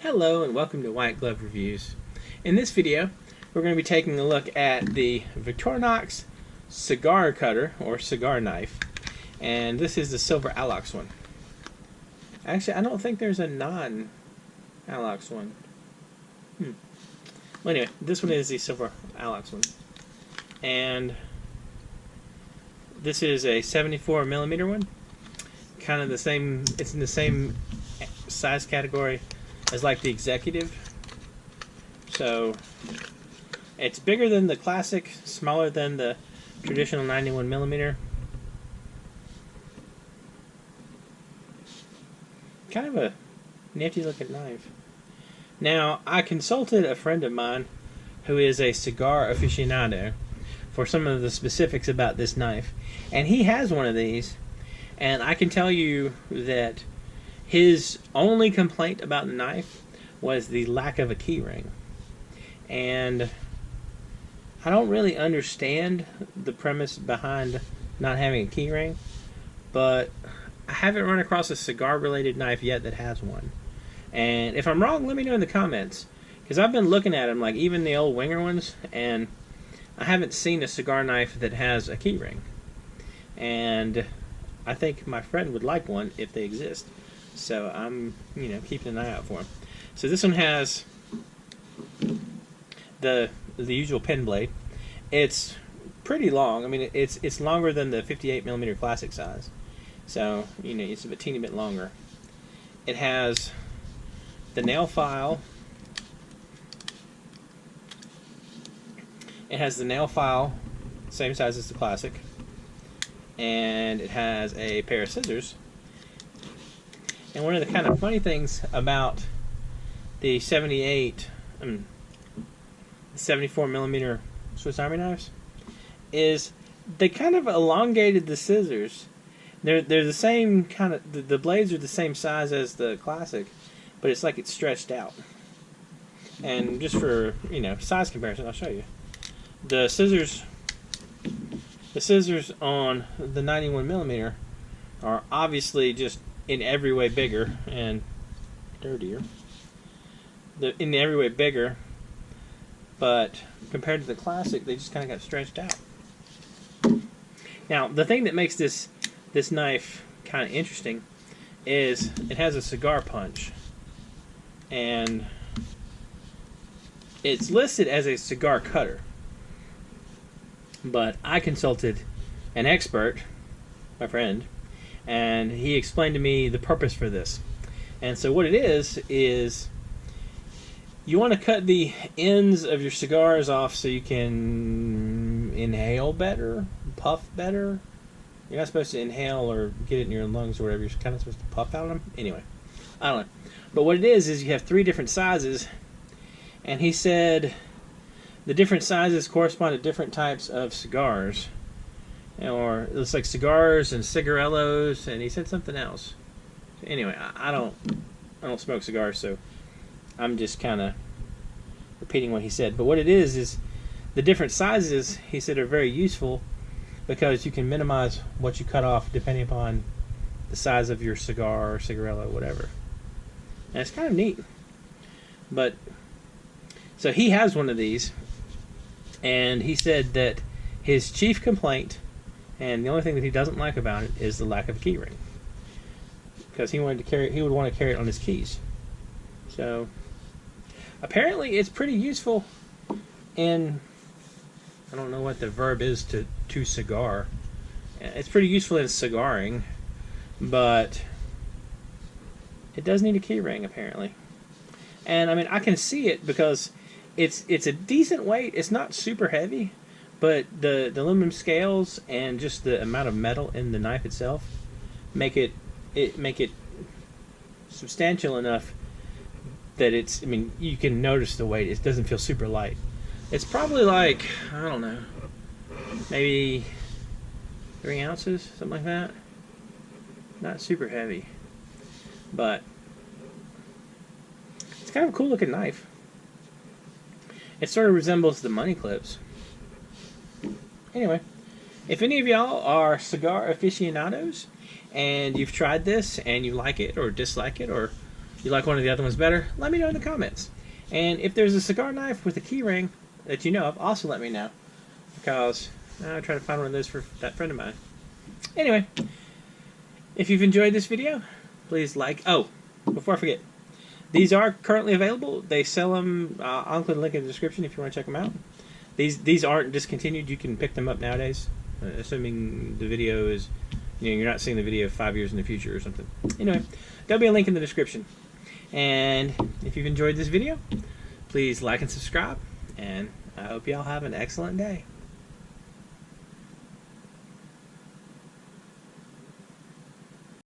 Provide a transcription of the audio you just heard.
Hello and welcome to White Glove Reviews. In this video, we're going to be taking a look at the Victorinox Cigar Cutter, or cigar knife. And this is the silver Alox one. Actually, I don't think there's a non-Alox one. Well, anyway, this one is the silver Alox one. And this is a 74mm one. Kind of the same, it's in the same size category as like the executive. So it's bigger than the classic, smaller than the traditional 91mm. Kind of a nifty looking knife. Now, I consulted a friend of mine who is a cigar aficionado for some of the specifics about this knife, and he has one of these, and I can tell you that his only complaint about the knife was the lack of a key ring. And I don't really understand the premise behind not having a key ring, but I haven't run across a cigar related knife yet that has one. And if I'm wrong, let me know in the comments, because I've been looking at them, like even the old Winger ones, and I haven't seen a cigar knife that has a key ring. And I think my friend would like one if they exist. So I'm, keeping an eye out for them. So this one has the usual pen blade. It's pretty long. I mean, it's longer than the 58mm classic size. So it's a teeny bit longer. It has the nail file. It has the nail file, same size as the classic, and it has a pair of scissors. And one of the kind of funny things about the 74mm Swiss Army knives is they kind of elongated the scissors. They're the same kind of, the blades are the same size as the classic, but it's like it's stretched out. And just for, size comparison, I'll show you. The scissors on the 91mm are obviously just in every way bigger and dirtier. In every way bigger, but compared to the classic, they just kind of got stretched out. Now, the thing that makes this knife kind of interesting is it has a cigar punch, and it's listed as a cigar cutter. But I consulted an expert, my friend, and he explained to me the purpose for this. And so what it is you want to cut the ends of your cigars off so you can inhale better, puff better. You're not supposed to inhale or get it in your lungs or whatever. You're kind of supposed to puff out of them. Anyway, I don't know. But what it is you have 3 different sizes, and he said the different sizes correspond to different types of cigars. Or it's like cigars and cigarillos, and he said something else. Anyway, I don't smoke cigars, so I'm just kind of repeating what he said. But what it is the different sizes, he said, are very useful because you can minimize what you cut off depending upon the size of your cigar or cigarillo, whatever. And it's kind of neat. But so he has one of these, and he said that his chief complaint, and the only thing that he doesn't like about it, is the lack of a key ring, because he would want to carry it on his keys. So apparently it's pretty useful in, I don't know what the verb is to cigar. It's pretty useful in cigaring, but it does need a key ring apparently. And I mean, I can see it because it's a decent weight. It's not super heavy, but the aluminum scales and just the amount of metal in the knife itself make it substantial enough that it's, I mean, you can notice the weight. It doesn't feel super light. It's probably like, I don't know, maybe 3 ounces, something like that. Not super heavy, but it's kind of a cool looking knife. It sort of resembles the money clips. Anyway, if any of y'all are cigar aficionados and you've tried this and you like it or dislike it, or you like one of the other ones better, let me know in the comments. And if there's a cigar knife with a key ring that you know of, also let me know. Because I'm trying to find one of those for that friend of mine. Anyway, if you've enjoyed this video, please like. Oh, before I forget, these are currently available. They sell them. I'll include a link in the description if you want to check them out. These aren't discontinued. You can pick them up nowadays, assuming the video is, you're not seeing the video 5 years in the future or something. Anyway, there'll be a link in the description. And if you've enjoyed this video, please like and subscribe. And I hope y'all have an excellent day.